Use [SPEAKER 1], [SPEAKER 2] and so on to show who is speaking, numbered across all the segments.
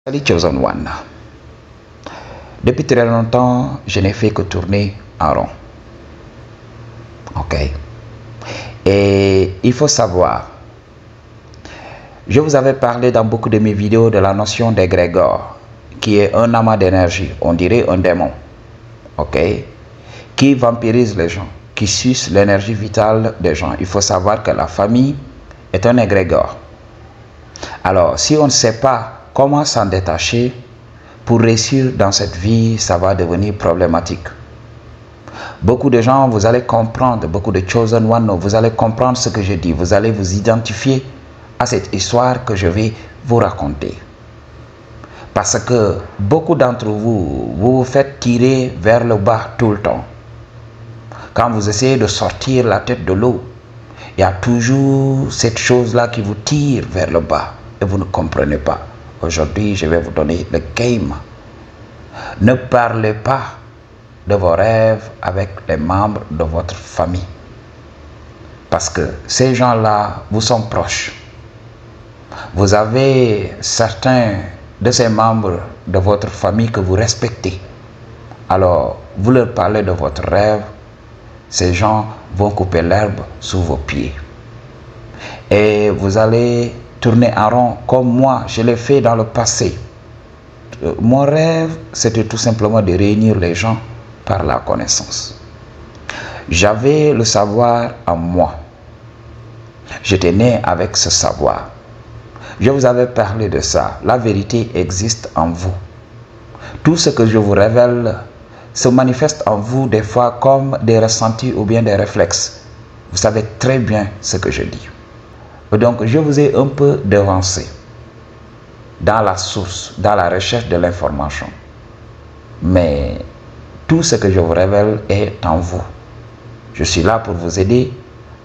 [SPEAKER 1] Salut Chosen One. Depuis très longtemps, je n'ai fait que tourner en rond. Ok. Et il faut savoir, je vous avais parlé dans beaucoup de mes vidéos de la notion d'égrégore, qui est un amas d'énergie, on dirait un démon. Ok. Qui vampirise les gens, qui suce l'énergie vitale des gens. Il faut savoir que la famille est un égrégore. Alors, si on ne sait pas comment s'en détacher, pour réussir dans cette vie, ça va devenir problématique. Beaucoup de gens, vous allez comprendre, beaucoup de Chosen One, vous allez comprendre ce que je dis. Vous allez vous identifier à cette histoire que je vais vous raconter. Parce que beaucoup d'entre vous, vous vous faites tirer vers le bas tout le temps. Quand vous essayez de sortir la tête de l'eau, il y a toujours cette chose-là qui vous tire vers le bas et vous ne comprenez pas. Aujourd'hui, je vais vous donner le game. Ne parlez pas de vos rêves avec les membres de votre famille. Parce que ces gens-là vous sont proches. Vous avez certains de ces membres de votre famille que vous respectez. Alors, vous leur parlez de votre rêve. Ces gens vont couper l'herbe sous vos pieds. Et vous allez tourner en rond comme moi, je l'ai fait dans le passé. Mon rêve, c'était tout simplement de réunir les gens par la connaissance. J'avais le savoir en moi. J'étais né avec ce savoir. Je vous avais parlé de ça. La vérité existe en vous. Tout ce que je vous révèle se manifeste en vous des fois comme des ressentis ou bien des réflexes. Vous savez très bien ce que je dis. Donc, je vous ai un peu devancé dans la source, dans la recherche de l'information. Mais tout ce que je vous révèle est en vous. Je suis là pour vous aider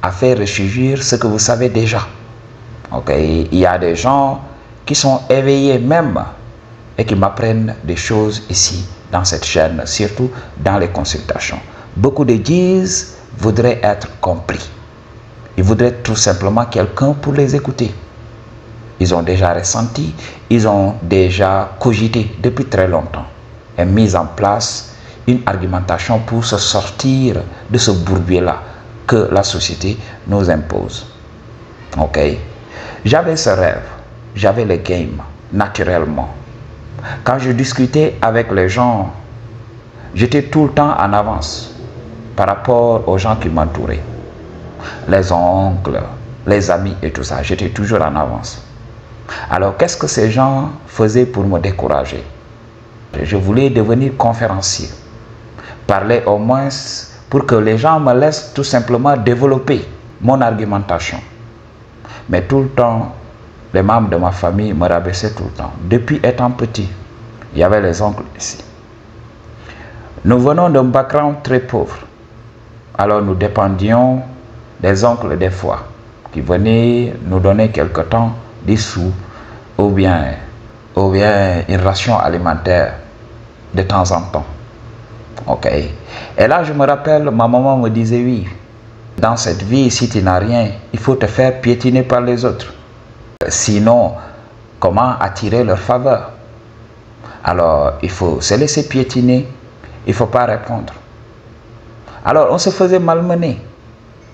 [SPEAKER 1] à faire ressurgir ce que vous savez déjà. Ok, il y a des gens qui sont éveillés même et qui m'apprennent des choses ici, dans cette chaîne, surtout dans les consultations. Beaucoup de guises voudraient être compris. Ils voudraient tout simplement quelqu'un pour les écouter. Ils ont déjà ressenti, ils ont déjà cogité depuis très longtemps et mis en place une argumentation pour se sortir de ce bourbier-là que la société nous impose. Ok? J'avais ce rêve, j'avais le game, naturellement. Quand je discutais avec les gens, j'étais tout le temps en avance par rapport aux gens qui m'entouraient. Les oncles, les amis et tout ça, j'étais toujours en avance. Alors, qu'est-ce que ces gens faisaient pour me décourager? Je voulais devenir conférencier. Parler au moins pour que les gens me laissent tout simplement développer mon argumentation. Mais tout le temps, les membres de ma famille me rabaissaient tout le temps. Depuis étant petit, il y avait les oncles ici. Nous venons d'un background très pauvre. Alors, nous dépendions des oncles des fois, qui venaient nous donner quelque temps des sous ou bien une ration alimentaire de temps en temps. Ok. Et là, je me rappelle, ma maman me disait, oui, dans cette vie, si tu n'as rien, il faut te faire piétiner par les autres. Sinon, comment attirer leur faveur? Alors, il faut se laisser piétiner, il ne faut pas répondre. Alors, on se faisait malmener.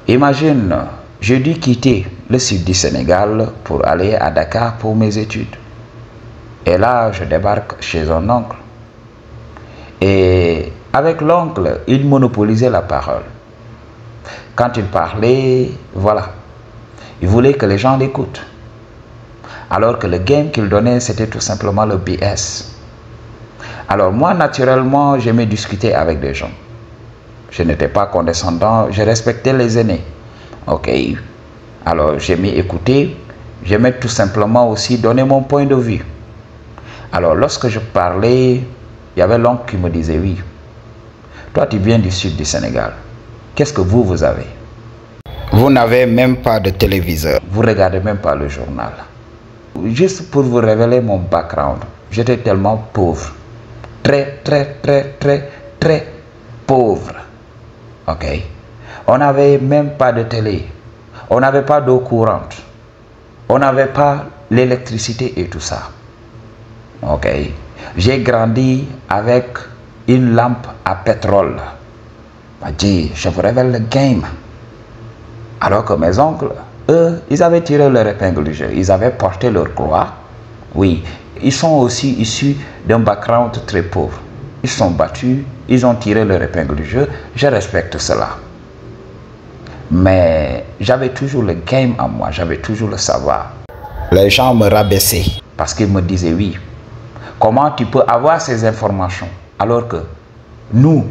[SPEAKER 1] Imagine, j'ai dû quitter le sud du Sénégal pour aller à Dakar pour mes études. Et là, je débarque chez un oncle. Et avec l'oncle, il monopolisait la parole. Quand il parlait, voilà, il voulait que les gens l'écoutent. Alors que le game qu'il donnait, c'était tout simplement le BS. Alors moi, naturellement, j'aimais discuter avec des gens. Je n'étais pas condescendant, je respectais les aînés. Ok. Alors, j'aimais écouter, j'aimais tout simplement aussi donner mon point de vue. Alors, lorsque je parlais, il y avait l'oncle qui me disait, oui, toi tu viens du sud du Sénégal. Qu'est-ce que vous avez? Vous n'avez même pas de téléviseur. Vous ne regardez même pas le journal. Juste pour vous révéler mon background, j'étais tellement pauvre. Très pauvre. Ok. On n'avait même pas de télé. On n'avait pas d'eau courante. On n'avait pas l'électricité et tout ça. Ok. J'ai grandi avec une lampe à pétrole. M'a dit, je vous révèle le game. Alors que mes oncles, eux, ils avaient tiré leur épingle du jeu. Ils avaient porté leur croix. Oui, ils sont aussi issus d'un background très pauvre. Ils sont battus, ils ont tiré leur épingle du jeu. Je respecte cela. Mais j'avais toujours le game en moi, j'avais toujours le savoir. Les gens me rabaissaient parce qu'ils me disaient oui. Comment tu peux avoir ces informations alors que nous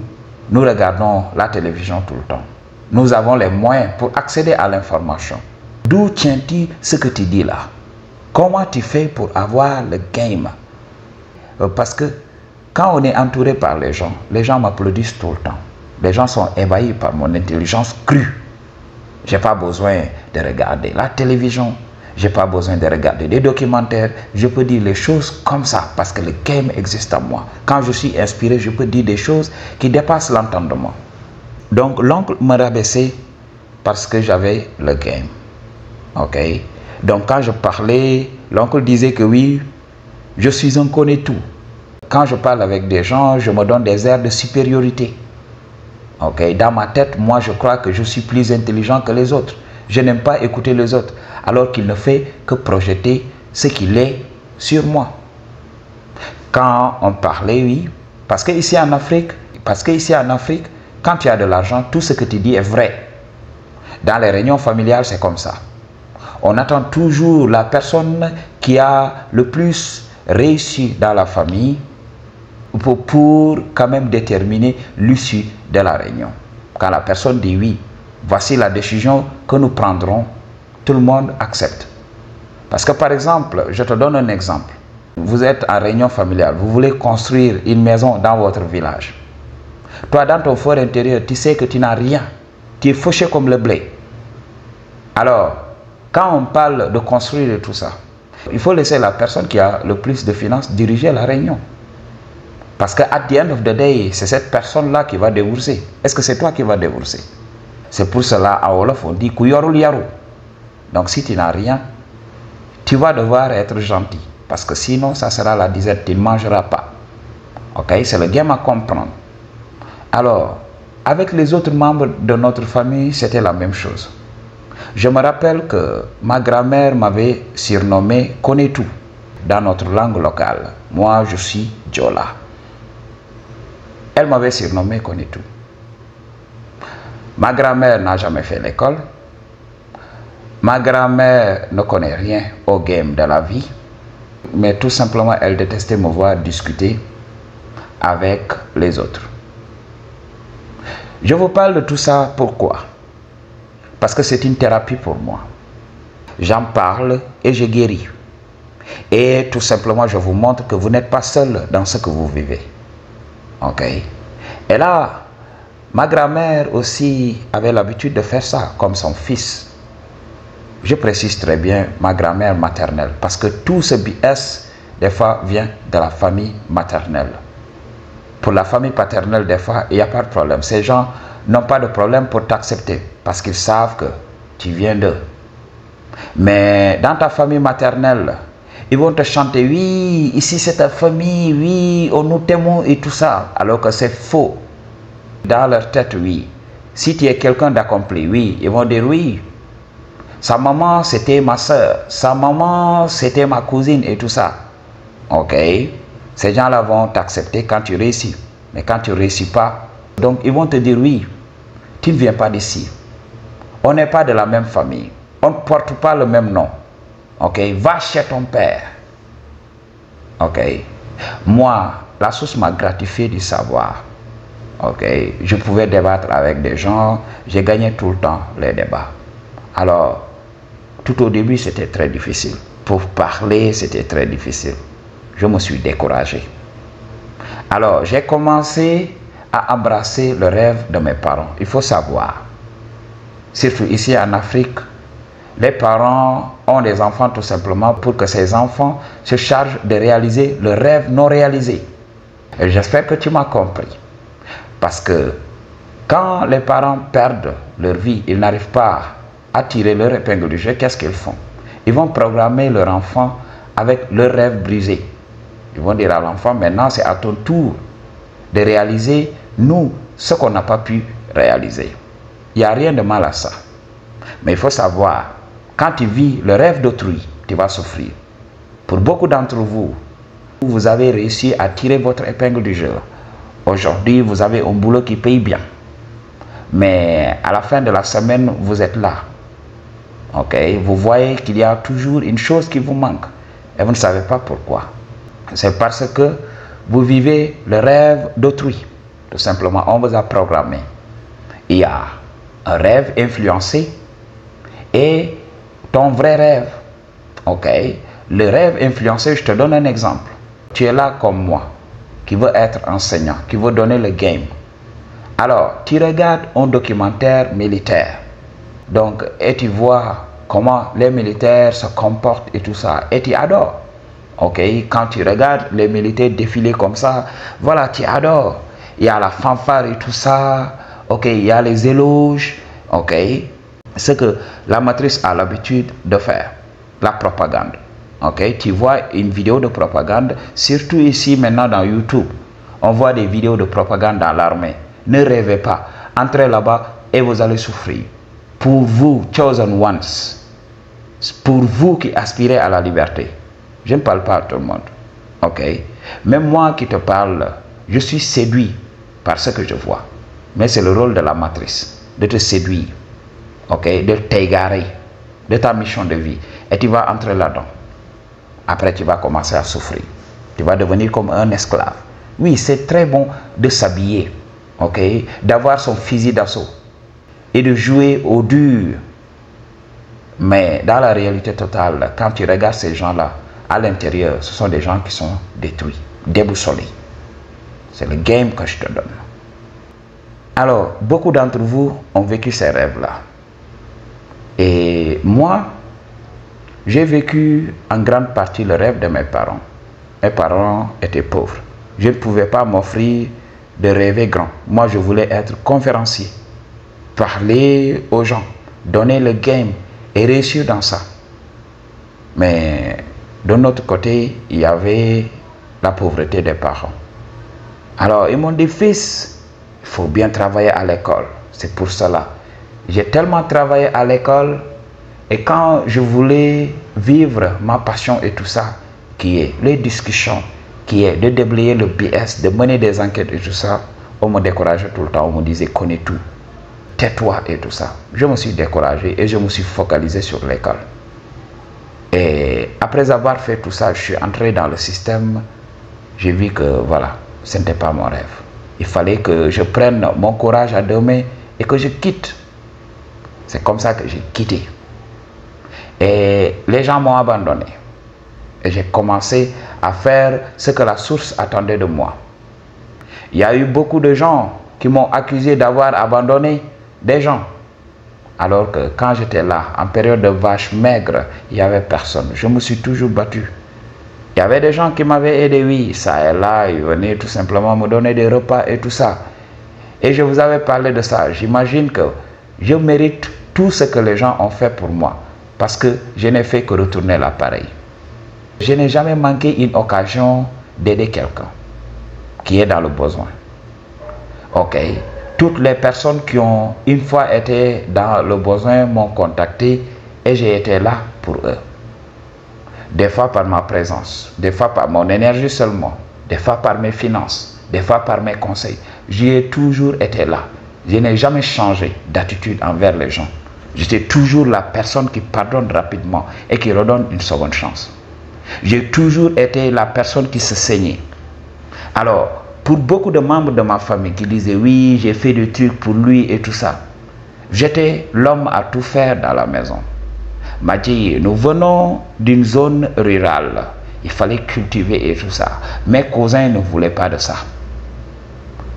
[SPEAKER 1] regardons la télévision tout le temps. Nous avons les moyens pour accéder à l'information. D'où tiens-tu ce que tu dis là? Comment tu fais pour avoir le game? Parce que quand on est entouré par les gens m'applaudissent tout le temps. Les gens sont ébahis par mon intelligence crue. Je n'ai pas besoin de regarder la télévision. Je n'ai pas besoin de regarder des documentaires. Je peux dire les choses comme ça parce que le game existe en moi. Quand je suis inspiré, je peux dire des choses qui dépassent l'entendement. Donc l'oncle me rabaissait parce que j'avais le game. Ok. Donc quand je parlais, l'oncle disait que oui, je suis un connais-tout. Quand je parle avec des gens, je me donne des airs de supériorité. Ok. Dans ma tête, moi je crois que je suis plus intelligent que les autres. Je n'aime pas écouter les autres, alors qu'il ne fait que projeter ce qu'il est sur moi. Quand on parlait, oui, parce qu'ici en Afrique, quand tu as de l'argent, tout ce que tu dis est vrai. Dans les réunions familiales, c'est comme ça. On attend toujours la personne qui a le plus réussi dans la famille pour quand même déterminer l'issue de la réunion. Quand la personne dit oui, voici la décision que nous prendrons, tout le monde accepte. Parce que par exemple, je te donne un exemple. Vous êtes en réunion familiale, vous voulez construire une maison dans votre village. Toi, dans ton fort intérieur, tu sais que tu n'as rien. Tu es fauché comme le blé. Alors, quand on parle de construire et tout ça, il faut laisser la personne qui a le plus de finances diriger la réunion. Parce que at the end of the day, c'est cette personne-là qui va débourser. Est-ce que c'est toi qui vas débourser? C'est pour cela, à Wolof, on dit « Kuyorul Yarou ». Donc, si tu n'as rien, tu vas devoir être gentil. Parce que sinon, ça sera la disette, tu ne mangeras pas. Ok, c'est le game à comprendre. Alors, avec les autres membres de notre famille, c'était la même chose. Je me rappelle que ma grand-mère m'avait surnommé « Connais-tout » dans notre langue locale. Moi, je suis Djola. Elle m'avait surnommé « Connais-tout ». Ma grand-mère n'a jamais fait l'école. Ma grand-mère ne connaît rien au game de la vie. Mais tout simplement, elle détestait me voir discuter avec les autres. Je vous parle de tout ça, pourquoi? Parce que c'est une thérapie pour moi. J'en parle et je guéris. Et tout simplement, je vous montre que vous n'êtes pas seul dans ce que vous vivez. Ok? Et là, ma grand-mère aussi avait l'habitude de faire ça, comme son fils. Je précise très bien ma grand-mère maternelle, parce que tout ce BS, des fois, vient de la famille maternelle. Pour la famille paternelle, des fois, il n'y a pas de problème. Ces gens n'ont pas de problème pour t'accepter, parce qu'ils savent que tu viens d'eux. Mais dans ta famille maternelle, ils vont te chanter, oui, ici c'est ta famille, oui, on nous t'aimons et tout ça, alors que c'est faux. Dans leur tête, oui. Si tu es quelqu'un d'accompli, oui, ils vont dire oui. Sa maman, c'était ma soeur. Sa maman, c'était ma cousine et tout ça. Ok. Ces gens-là vont t'accepter quand tu réussis. Mais quand tu ne réussis pas, donc ils vont te dire oui, tu ne viens pas d'ici. On n'est pas de la même famille. On ne porte pas le même nom. Ok. Va chez ton père. Ok. Moi, la source m'a gratifié du savoir. Ok. Je pouvais débattre avec des gens. J'ai gagné tout le temps les débats. Alors, tout au début, c'était très difficile. Pour parler, c'était très difficile. Je me suis découragé. Alors, j'ai commencé à embrasser le rêve de mes parents. Il faut savoir, surtout ici en Afrique, les parents ont des enfants tout simplement pour que ces enfants se chargent de réaliser le rêve non réalisé. Et j'espère que tu m'as compris. Parce que quand les parents perdent leur vie, ils n'arrivent pas à tirer leur épingle du jeu, qu'est-ce qu'ils font? Ils vont programmer leur enfant avec leur rêve brisé. Ils vont dire à l'enfant, maintenant c'est à ton tour de réaliser, nous, ce qu'on n'a pas pu réaliser. Il n'y a rien de mal à ça. Mais il faut savoir, quand tu vis le rêve d'autrui, tu vas souffrir. Pour beaucoup d'entre vous, vous avez réussi à tirer votre épingle du jeu. Aujourd'hui, vous avez un boulot qui paye bien. Mais à la fin de la semaine, vous êtes là. Ok? Vous voyez qu'il y a toujours une chose qui vous manque. Et vous ne savez pas pourquoi. C'est parce que vous vivez le rêve d'autrui. Tout simplement, on vous a programmé. Il y a un rêve influencé et ton vrai rêve. Ok? Le rêve influencé, je te donne un exemple. Tu es là comme moi, qui veut être enseignant, qui veut donner le game. Alors, tu regardes un documentaire militaire. Donc, et tu vois comment les militaires se comportent et tout ça. Et tu adores. Ok, quand tu regardes les militaires défiler comme ça, voilà, tu adores. Il y a la fanfare et tout ça. Ok, il y a les éloges. Ok, ce que la matrice a l'habitude de faire, la propagande. Ok, tu vois une vidéo de propagande, surtout ici maintenant dans YouTube. On voit des vidéos de propagande dans l'armée. Ne rêvez pas. Entrez là-bas et vous allez souffrir. Pour vous, chosen ones, pour vous qui aspirez à la liberté, je ne parle pas à tout le monde. Ok? Même moi qui te parle, je suis séduit par ce que je vois. Mais c'est le rôle de la matrice, de te séduire. Ok? De t'égarer de ta mission de vie. Et tu vas entrer là-dedans. Après, tu vas commencer à souffrir. Tu vas devenir comme un esclave. Oui, c'est très bon de s'habiller. Ok? D'avoir son fusil d'assaut. Et de jouer au dur. Mais dans la réalité totale, quand tu regardes ces gens-là, à l'intérieur, ce sont des gens qui sont détruits, déboussolés. C'est le game que je te donne. Alors, beaucoup d'entre vous ont vécu ces rêves-là. Et moi, j'ai vécu en grande partie le rêve de mes parents. Mes parents étaient pauvres. Je ne pouvais pas m'offrir de rêver grand. Moi, je voulais être conférencier. Parler aux gens, donner le game et réussir dans ça. Mais de autre côté, il y avait la pauvreté des parents. Alors, ils m'ont dit, fils, il faut bien travailler à l'école. C'est pour cela. J'ai tellement travaillé à l'école et quand je voulais vivre ma passion et tout ça, qui est les discussions, qui est de déblayer le BS, de mener des enquêtes et tout ça, on me décourageait tout le temps, on me disait, connais tout. Tais-toi et tout ça. Je me suis découragé et je me suis focalisé sur l'école. Et après avoir fait tout ça, je suis entré dans le système. J'ai vu que voilà, ce n'était pas mon rêve. Il fallait que je prenne mon courage à deux mains et que je quitte. C'est comme ça que j'ai quitté. Et les gens m'ont abandonné. Et j'ai commencé à faire ce que la source attendait de moi. Il y a eu beaucoup de gens qui m'ont accusé d'avoir abandonné des gens. Alors que quand j'étais là, en période de vache maigre, il n'y avait personne. Je me suis toujours battu. Il y avait des gens qui m'avaient aidé, oui, ça et là, ils venaient tout simplement me donner des repas et tout ça. Et je vous avais parlé de ça. J'imagine que je mérite tout ce que les gens ont fait pour moi. Parce que je n'ai fait que retourner l'appareil. Je n'ai jamais manqué une occasion d'aider quelqu'un qui est dans le besoin. Ok. Toutes les personnes qui ont une fois été dans le besoin m'ont contacté et j'ai été là pour eux. Des fois par ma présence, des fois par mon énergie seulement, des fois par mes finances, des fois par mes conseils. J'y ai toujours été là. Je n'ai jamais changé d'attitude envers les gens. J'étais toujours la personne qui pardonne rapidement et qui redonne une seconde chance. J'ai toujours été la personne qui se saignait. Alors, pour beaucoup de membres de ma famille qui disaient oui, j'ai fait des trucs pour lui et tout ça, j'étais l'homme à tout faire dans la maison. M'a dit, nous venons d'une zone rurale. Il fallait cultiver et tout ça. Mes cousins ne voulaient pas de ça.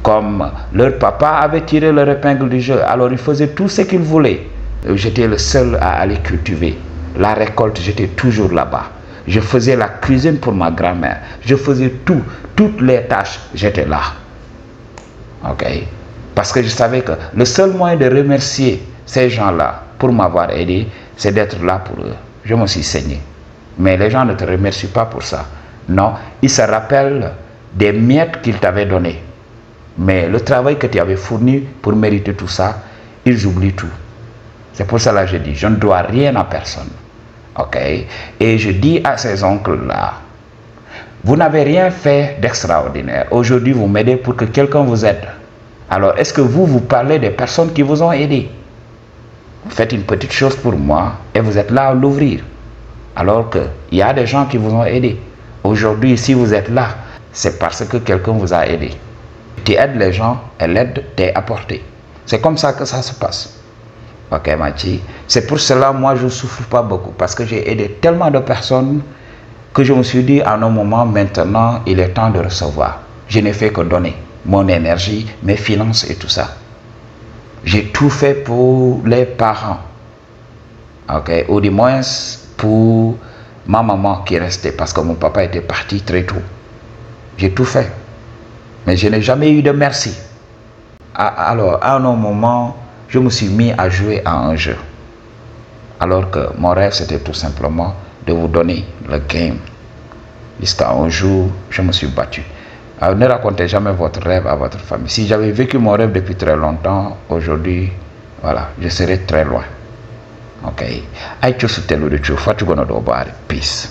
[SPEAKER 1] Comme leur papa avait tiré leur épingle du jeu, alors ils faisaient tout ce qu'ils voulaient. J'étais le seul à aller cultiver. La récolte, j'étais toujours là-bas. Je faisais la cuisine pour ma grand-mère. Je faisais tout, toutes les tâches, j'étais là. Ok? Parce que je savais que le seul moyen de remercier ces gens-là pour m'avoir aidé, c'est d'être là pour eux. Je me suis saigné. Mais les gens ne te remercient pas pour ça. Non, ils se rappellent des miettes qu'ils t'avaient données. Mais le travail que tu avais fourni pour mériter tout ça, ils oublient tout. C'est pour cela que je dis, je ne dois rien à personne. Ok? Et je dis à ces oncles-là, vous n'avez rien fait d'extraordinaire. Aujourd'hui, vous m'aidez pour que quelqu'un vous aide. Alors, est-ce que vous parlez des personnes qui vous ont aidé? Vous faites une petite chose pour moi et vous êtes là à l'ouvrir. Alors qu'il y a des gens qui vous ont aidé. Aujourd'hui, si vous êtes là, c'est parce que quelqu'un vous a aidé. Tu aides les gens et l'aide t'est apportée. C'est comme ça que ça se passe. Ok, Machi. C'est pour cela, moi, je ne souffre pas beaucoup. Parce que j'ai aidé tellement de personnes que je me suis dit, à un moment, maintenant, il est temps de recevoir. Je n'ai fait que donner mon énergie, mes finances et tout ça. J'ai tout fait pour les parents. Ok, ou du moins pour ma maman qui restait parce que mon papa était parti très tôt. J'ai tout fait. Mais je n'ai jamais eu de merci. Alors, à un moment, je me suis mis à jouer à un jeu. Alors que mon rêve, c'était tout simplement de vous donner le game. Jusqu'à un jour, je me suis battu. Alors, ne racontez jamais votre rêve à votre famille. Si j'avais vécu mon rêve depuis très longtemps, aujourd'hui, voilà, je serais très loin. Ok. Peace.